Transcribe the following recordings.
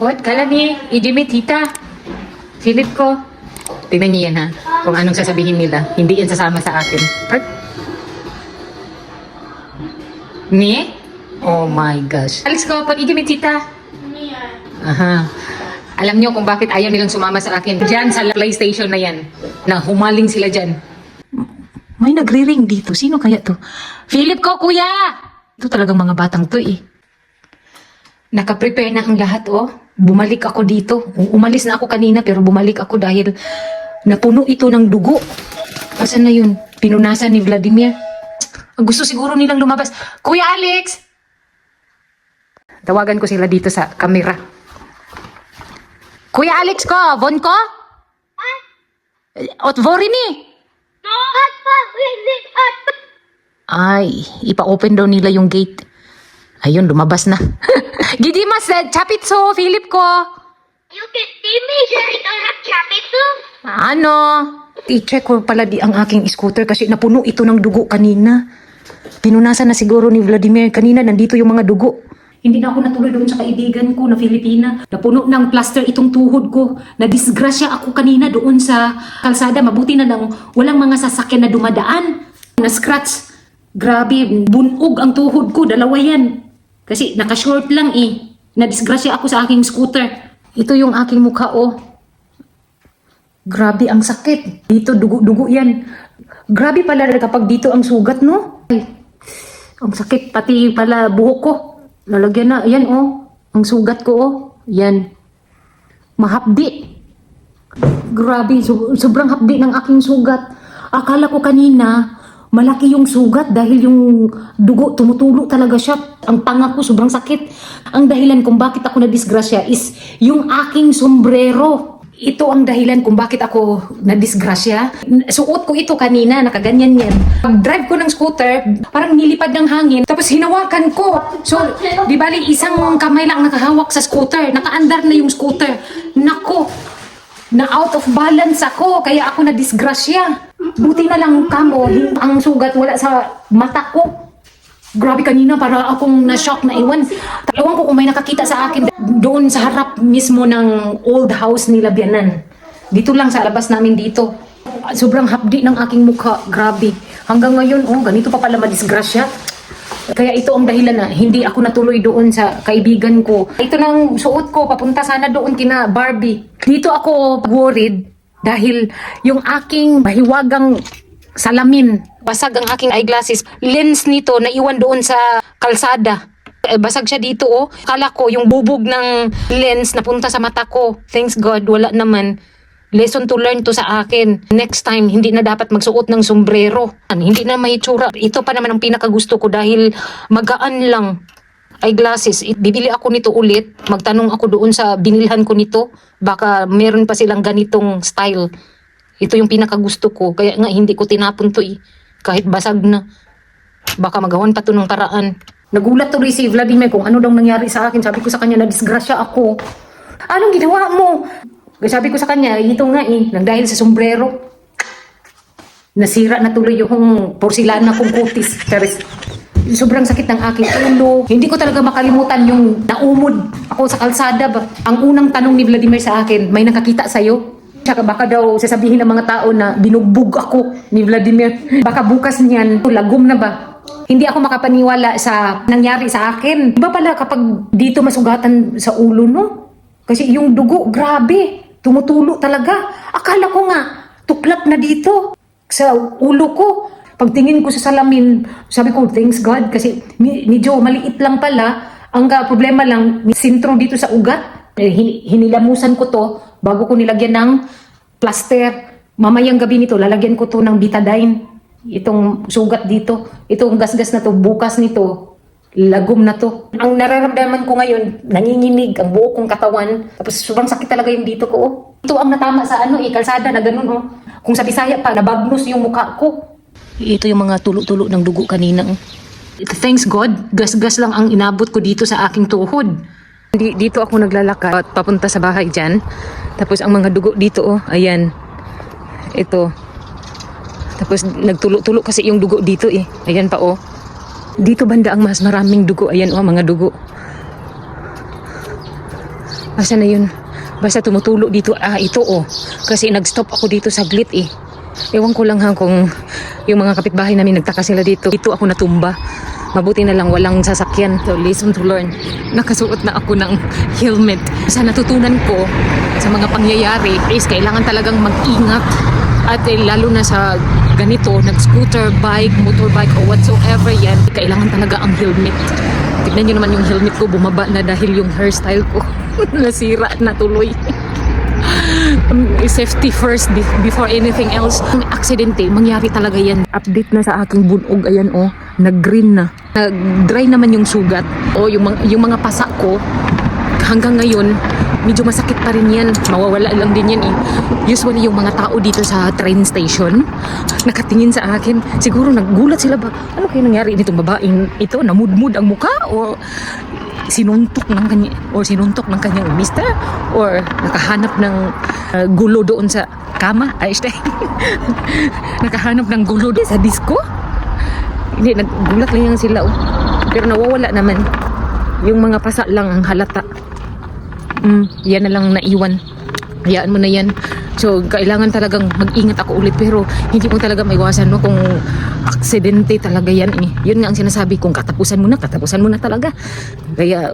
What? Kala ni Ijimi tita. Philip ko. Tingnan niyo yan ha. Kung anong sasabihin nila. Hindi yan sasama sa akin. What? Ni? Oh my gosh. Alex ko, pag Ijimi tita. Aha. Alam niyo kung bakit ayaw nilang sumama sa akin. Diyan sa PlayStation na yan. Na humaling sila dyan. May nagre-ring dito. Sino kaya to? Philip ko, kuya! Ito talagang mga batang to eh. Naka-prepare na ang lahat oh. Bumalik ako dito. Umalis na ako kanina pero bumalik ako dahil napuno ito ng dugo. Asan na yun? Pinunasan ni Vladimir. Gusto siguro nilang lumabas. Kuya Alex! Tawagan ko sila dito sa camera. Kuya Alex ko! Von ko? Otvori ni? Ay, ipa-open daw nila yung gate. Ayun, lumabas na. Gidimas, chapitso, Philip ko. You can see me here. I don't have chapitsu. Ano? I-check ko pala di ang aking scooter kasi napuno ito ng dugo kanina. Pinunasan na siguro ni Vladimir. Kanina nandito yung mga dugo. Hindi na ako natuloy doon sa kaibigan ko na Filipina. Napuno ng plaster itong tuhod ko. Nadisgrasya ako kanina doon sa kalsada. Mabuti na lang walang mga sasakyan na dumadaan. Na-scratch. Grabe, bunog ang tuhod ko. Dalawa yan. Kasi naka-short lang eh. Nadisgrasya ako sa aking scooter. Ito yung aking mukha oh. Grabe ang sakit. Dito dugo-dugo yan. Grabe pala kapag dito ang sugat no. Ay, ang sakit pati pala buhok ko. Lalagyan na. Ayan oh. Ang sugat ko oh. Yan. Mahapdi. Grabe. Sobrang hapdi ng aking sugat. Akala ko kanina malaki yung sugat dahil yung dugo tumutulo talaga siya. Ang tanga ko sobrang sakit. Ang dahilan kung bakit ako nadisgrasya is yung aking sombrero. Ito ang dahilan kung bakit ako nadisgrasya. Suot ko ito kanina, nakaganyan yan. Pag-drive ko ng scooter, parang nilipad ng hangin, tapos hinawakan ko. So, di bali, isang kamay lang nakahawak sa scooter. Nakaandar na yung scooter. Nako, na out of balance ako, kaya ako nadisgrasya. Buti na lang kamo, ang sugat wala sa mata ko. Grabe kanina, para akong na-shock na iwan. Ewan ko kung may nakakita sa akin doon sa harap mismo ng old house nila Bianan. Dito lang sa labas namin dito. Sobrang hapdi ng aking mukha. Grabe. Hanggang ngayon, oh, ganito pa pala madisgrasya. Kaya ito ang dahilan na hindi ako natuloy doon sa kaibigan ko. Ito nang suot ko, papunta sana doon kina Barbie. Dito ako worried dahil yung aking mahiwagang salamin, basag ang aking eyeglasses. Lens nito naiwan doon sa kalsada. Basag siya dito oh. Kala ko yung bubog ng lens napunta sa mata ko. Thanks God, wala naman. Lesson to learn to sa akin. Next time, hindi na dapat magsuot ng sombrero. Hindi na may tsura. Ito pa naman ang pinakagusto ko dahil magaan lang. Eyeglasses. Bibili ako nito ulit. Magtanong ako doon sa binilhan ko nito. Baka meron pa silang ganitong style. Ito yung pinakagusto ko. Kaya nga hindi ko tinapon to eh. Kahit basag na. Baka magawan pa to ng paraan. Nagulat tuloy si Vladimir kung ano daw nangyari sa akin. Sabi ko sa kanya, nadisgrasya ako. Anong ginawa mo? Sabi ko sa kanya, ito nga eh, nang dahil sa sombrero. Nasira na tuloy yung porcelana kong kutis. Charis. Sobrang sakit ng aking ulo. Hindi ko talaga makalimutan yung naumod ako sa kalsada ba. Ang unang tanong ni Vladimir sa akin, may nakakita sa'yo? Tsaka baka daw sasabihin ng mga tao na binugbog ako ni Vladimir. Baka bukas niyan, lagom na ba? Hindi ako makapaniwala sa nangyari sa akin. Iba pala kapag dito masugatan sa ulo, no? Kasi yung dugo, grabe. Tumutulo talaga. Akala ko nga, tuklap na dito sa ulo ko. Pagtingin ko sa salamin, sabi ko, thanks God. Kasi medyo maliit lang pala. Ang problema lang, may sintro dito sa ugat. Hinilamusan ko to bago ko nilagyan ng plaster. Mamayang gabi nito, lalagyan ko to ng betadine. Itong sugat dito. Itong gasgas na to, bukas nito, lagom na to. Ang nararamdaman ko ngayon, nanginginig ang buo kong katawan. Tapos sobrang sakit talaga yung dito ko. Oh. Ito ang natama sa kalsada na ganun. Oh. Kung sa Bisaya pa, nabagnos yung mukha ko. Ito yung mga tulo-tulo ng dugo kanina. Oh. Thanks God, gas-gas lang ang inabot ko dito sa aking tuhod. Dito ako naglalakad papunta sa bahay dyan. Tapos ang mga dugo dito, oh, ayan. Ito. Tapos nagtulo-tulo kasi yung dugo dito eh. Ayan pa oh. Dito banda ang mas maraming dugo. Ayan oh, mga dugo. Asa na yun? Basta tumutulo dito. Ito oh. Kasi nag-stop ako dito saglit eh. Ewan ko lang ha kung yung mga kapitbahay namin nagtaka sila dito. Dito ako natumba. Mabuti na lang walang sasakyan. So, lesson to learn. Nakasuot na ako ng helmet. Sa natutunan ko sa mga pangyayari is kailangan talagang mag-ingat. At lalo na sa ganito, nag-scooter, bike, motorbike o whatsoever yan, kailangan talaga ang helmet. Tignan nyo naman yung helmet ko, bumaba na dahil yung hairstyle ko nasira na tuloy. Safety first before anything else. Kung aksidente, mangyari talaga yan. Update na sa aking bunog, ayan oh, nag-green na. Nag-dry naman yung sugat o yung mga pasa ko. Hanggang ngayon, medyo masakit pa rin yan. Mawawala lang din yan eh. Usually yung mga tao dito sa train station, nakatingin sa akin. Siguro naggulat sila ba? Ano kayo nangyari nitong babaeng ito? Namudmud ang mukha? O sinuntok ng kanyang mister? Or nakahanap ng gulo doon sa kama? Nakahanap ng gulo doon sa disco? Hindi, naggulat lang yan sila. Oh. Pero nawawala naman. Yung mga pasa lang ang halata. Yan na lang naiwan. Hayaan mo na yan. So, kailangan talagang mag-ingat ako ulit. Pero, hindi mo talaga maiwasan, no? Kung aksidente talaga yan, eh. Yun nga ang sinasabi kong katapusan mo na talaga. Kaya,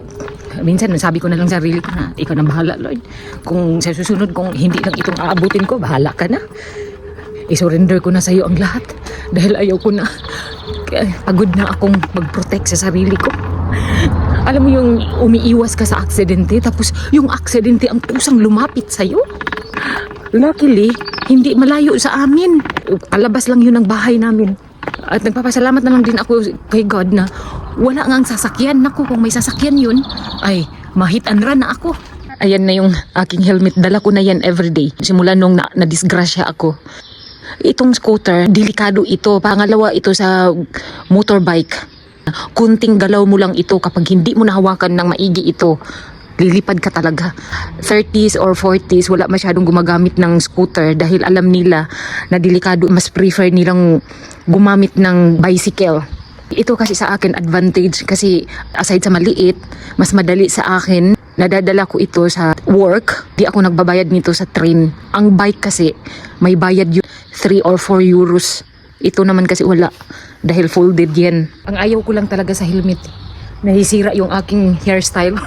minsan, nasabi ko na lang sa sarili ko na, ikaw na bahala, Lord. Kung sa susunod, kung hindi lang itong aabutin ko, bahala ka na. I-surrender ko na sa'yo ang lahat. Dahil ayaw ko na. Pagod na akong mag-protect sa sarili ko. Alam mo yung umiiwas ka sa aksidente, tapos yung aksidente ang pusang lumapit sa'yo. Luckily, hindi malayo sa amin. Palabas lang yun ng bahay namin. At nagpapasalamat na lang din ako kay God na wala nga ang sasakyan. Naku, kung may sasakyan yun, ay mahit and run na ako. Ayan na yung aking helmet. Dala ko na yan everyday. Simula nung na-disgrasya ako. Itong scooter, delikado ito. Pangalawa ito sa motorbike. Kunting galaw mo lang ito kapag hindi mo nahawakan ng maigi ito, lilipad ka talaga. 30s or 40s, wala masyadong gumagamit ng scooter dahil alam nila na delikado. Mas prefer nilang gumamit ng bicycle. Ito kasi sa akin advantage kasi aside sa maliit, mas madali sa akin. Nadadala ko ito sa work. Di ako nagbabayad nito sa train. Ang bike kasi, may bayad yun 3 or 4 euros. Ito naman kasi wala. Dahil folded yan. Ang ayaw ko lang talaga sa helmet, nahisira yung aking hairstyle.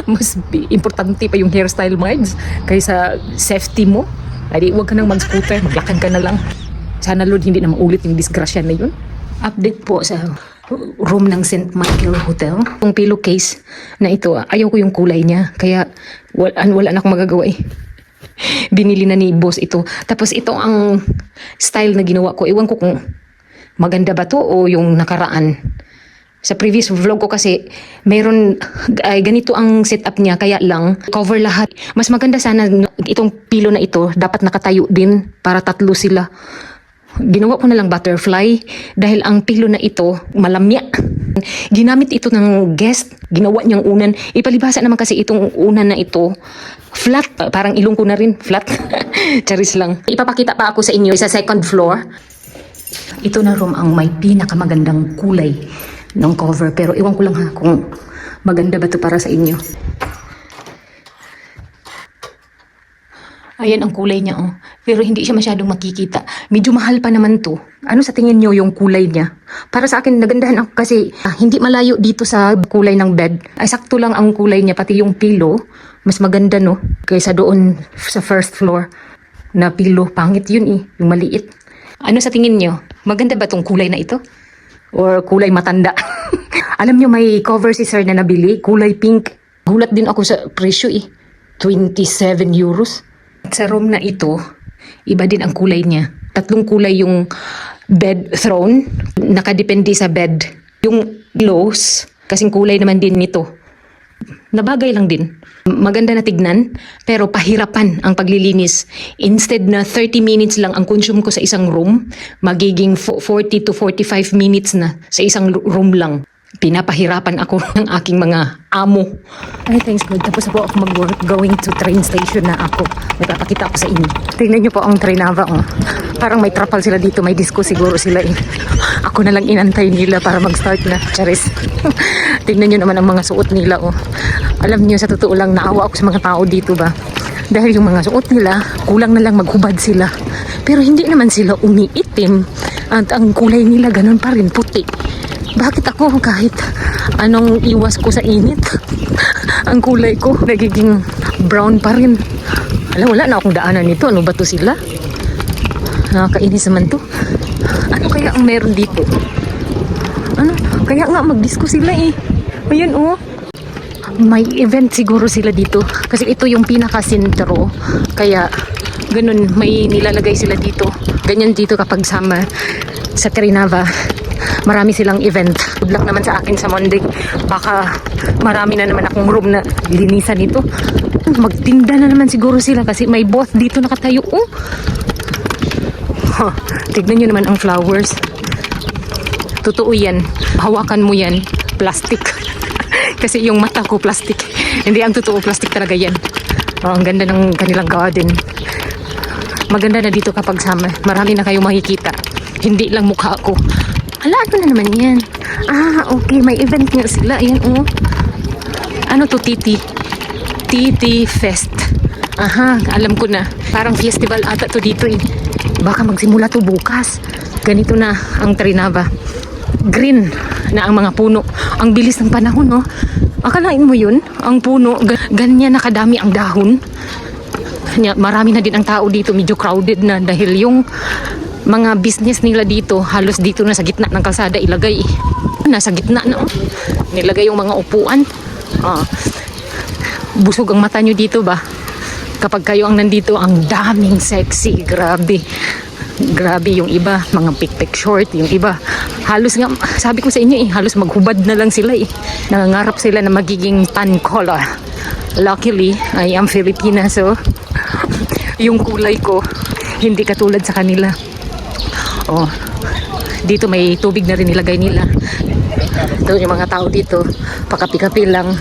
Mas importante pa yung hairstyle, Mards, kaysa safety mo. Ay, huwag ka nang mag-scooter. Maglakad ka na lang. Sana Lord hindi na maulit yung disgrasya na yun. Update po sa room ng St. Michael Hotel. Yung pillowcase na ito, ayaw ko yung kulay niya. Kaya wala na akong magagawa eh. Binili na ni boss ito. Tapos ito ang style na ginawa ko. Ewan ko kung maganda ba to o yung nakaraan. Sa previous vlog ko kasi mayroon ganito ang setup niya, kaya lang cover lahat. Mas maganda sana itong pilo na ito dapat nakatayo din para tatlo sila. Ginawa ko na lang butterfly dahil ang pilo na ito malamya. Ginamit ito ng guest, ginawa niyang unan. Ipalibasa naman kasi itong unan na ito flat, parang ilong ko na rin flat. Charis lang. Ipapakita pa ako sa inyo sa second floor. Ito na room ang may pinakamagandang kulay ng cover, pero iwan ko lang ha kung maganda ba ito para sa inyo. Ayan ang kulay niya oh. Pero hindi siya masyadong makikita. Medyo mahal pa naman to. Ano sa tingin niyo yung kulay niya? Para sa akin nagandahan ako kasi hindi malayo dito sa kulay ng bed. Ay sakto lang ang kulay niya, pati yung pillow mas maganda no kaysa doon sa first floor na pillow. Pangit yun eh, yung maliit. Ano sa tingin niyo? Maganda ba tong kulay na ito? Or kulay matanda? Alam niyo may cover si sir na nabili, kulay pink. Gulat din ako sa presyo eh. 27 euros. Sa room na ito, iba din ang kulay niya. 3 kulay yung bed throne. Nakadepende sa bed. Yung pillows, kasing kulay naman din nito. Nabagay lang din. Maganda na tignan, pero pahirapan ang paglilinis. Instead na 30 minutes lang ang consume ko sa isang room, magiging 40 to 45 minutes na sa isang room lang. Pinapahirapan ako ng aking mga amo. Ay, thanks God. Tapos po ako mag-work going to train station na ako. Magpapakita ako sa inyo. Tingnan niyo po ang Trinava. Oh. Parang may trapal sila dito. May disco siguro sila. Ako na lang inantay nila para mag-start na. Charis. Tingnan niyo naman ang mga suot nila. Oh. Alam niyo, sa totoo lang, naawa ako sa mga tao dito ba? Dahil yung mga suot nila, kulang na lang maghubad sila. Pero hindi naman sila umiitim. At ang kulay nila ganun pa rin, puti. Bakit ako kahit anong iwas ko sa init, ang kulay ko nagiging brown pa rin? Alam, wala na akong daanan nito. Ano ba to sila? Nakakainis naman to. Ano kaya ang meron dito? Ano? Kaya nga mag-disco sila eh. Ayan oh. May event siguro sila dito. Kasi ito yung pinaka-sentro. Kaya ganun, may nilalagay sila dito. Ganyan dito kapag summer sa Trinava. Marami silang event. Good luck naman sa akin sa Monday. Baka marami na naman akong room na linisan nito. Magtinda na naman siguro sila kasi may booth dito nakatayo. Oh. Huh. Tignan nyo naman ang flowers. Totoo yan. Hawakan mo yan. Plastic. Kasi yung mata ko plastic. Hindi ang totoo plastic talaga yan. Oh, ang ganda ng kanilang garden. Maganda na dito kapag summer. Marami na kayong makikita. Hindi lang mukha ko. Ala, ano na naman yan? Okay. May event nga sila. Ayan, oh. Ano to, Titi? Titi Fest. Alam ko na. Parang festival ata to dito eh. Baka magsimula to bukas. Ganito na ang Trinava. Green na ang mga puno. Ang bilis ng panahon, no? Akalain mo yun? Ang puno, ganyan nakadami ang dahon. Marami na din ang tao dito. Medyo crowded na dahil yung mga business nila dito, halos dito na sa gitna ng kalsada ilagay. Nasa gitna na, oh. Nilagay yung mga upuan. Busog ang mata nyo dito ba? Kapag kayo ang nandito, ang daming sexy. Grabe. Grabe yung iba, mga pick short, yung iba. Halos nga, sabi ko sa inyo eh, halos maghubad na lang sila eh. Nangangarap sila na magiging tan color. Luckily, I am Filipina, so yung kulay ko, hindi katulad sa kanila. Oh, dito may tubig na rin nilagay nila. Ito yung mga tao dito, pakapi-kapi lang.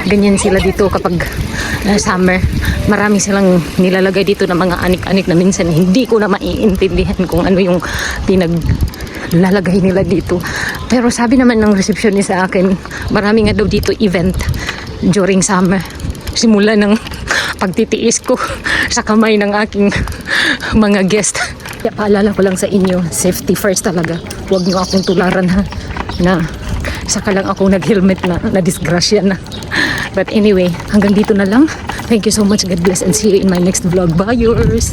Ganyan sila dito kapag summer. Marami silang nilalagay dito ng mga anik-anik na minsan hindi ko na maiintindihan kung ano yung pinaglalagay nila dito. Pero sabi naman ng receptionist sa akin, marami nga daw dito event during summer. Simula ng pagtitiis ko sa kamay ng aking mga guest. Kaya paalala ko lang sa inyo, safety first talaga. Huwag niyo akong tularan ha, na saka lang ako nag-helmet na disgrasya na. But anyway, hanggang dito na lang. Thank you so much. God bless and see you in my next vlog. Bye, yours!